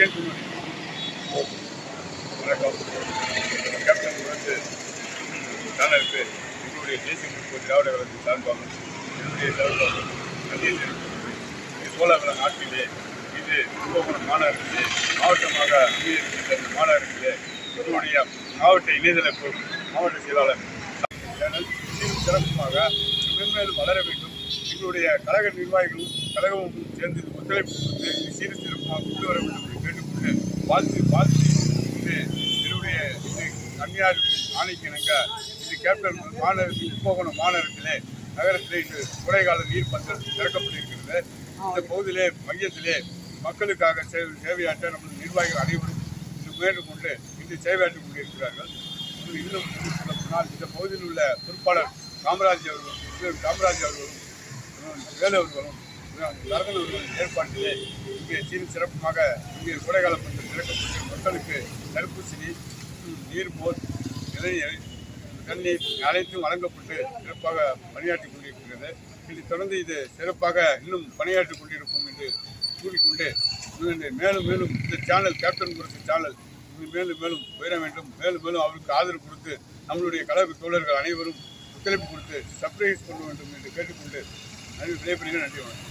வணக்கம். கேப்டன் வந்து சேனலுக்கு எங்களுடைய தேசிய முற்போக்கு திராவிட கழகத்தின் சார்பாக என்னுடைய சார்பாக நன்றியை தெரிவித்துள்ளது. இது சோழவள நாட்டிலே இது கும்பகோணம் மாநகரத்திலே மாவட்டமாக அங்கீகரிக்கின்ற இந்த மாநகரத்திலே எங்களுடைய மாவட்ட இணையதள மாவட்ட செயலாளர் சேனல் சிறப்புமாக மென்மேலும் வளர வேண்டும். எங்களுடைய கழக நிர்வாகிகளும் கழகமும் சேர்ந்து ஒத்துழைப்பு கொடுத்து சீர் சிறப்பாக கொண்டு வர வேண்டும் என்று கேட்டுக்கொண்டு வாழ்த்து இது என்னுடைய கன்னியார் ஆணைக்கு இணங்க இது கேப்டன் மாநகரத்தில் கும்பகோணம் மாநகரத்திலே நகரத்திலே இன்று கோடைகால நீர் பந்தல் திறக்கப்பட்டிருக்கிறது. இந்த பகுதியிலே மையத்திலே மக்களுக்காக சேவையாற்ற நமது நிர்வாகிகள் அனைவரும் இன்று முயன்று கொண்டு இன்று சேவையாற்றிக் கொண்டிருக்கிறார்கள். இன்னும் சொன்னால் இந்த பகுதியில் உள்ள பொறுப்பாளர் காமராஜ் அவர்களும் வேலு அவர்களும் தரகன் அவர்களின் ஏற்பாட்டிலே இங்கே சீரும் சிறப்புமாக இங்கே கோடைகால பந்தல் திறக்கப்பட்டு மக்களுக்கு தடுப்பூசி நீர்மோர் இளைஞர் தண்ணீர் அனைத்தும் வழங்கப்பட்டு சிறப்பாக பணியாற்றிக் கொண்டிருக்கிறது. இதை தொடர்ந்து இது சிறப்பாக இன்னும் பணியாற்றிக் கொண்டிருக்கும் என்று கூறிக்கொண்டு மேலும் மேலும் இந்த சேனல் கேப்டன் முரசு சேனல் மேலும் மேலும் உயர வேண்டும். மேலும் அவருக்கு ஆதரவு கொடுத்து நம்மளுடைய கழக தோழர்கள் அனைவரும் ஒத்துழைப்பு கொடுத்து சப்ரைஸ் கொள்ள வேண்டும் என்று கேட்டுக்கொண்டு விடைபெறுகிறேன். நன்றி. வணக்கம்.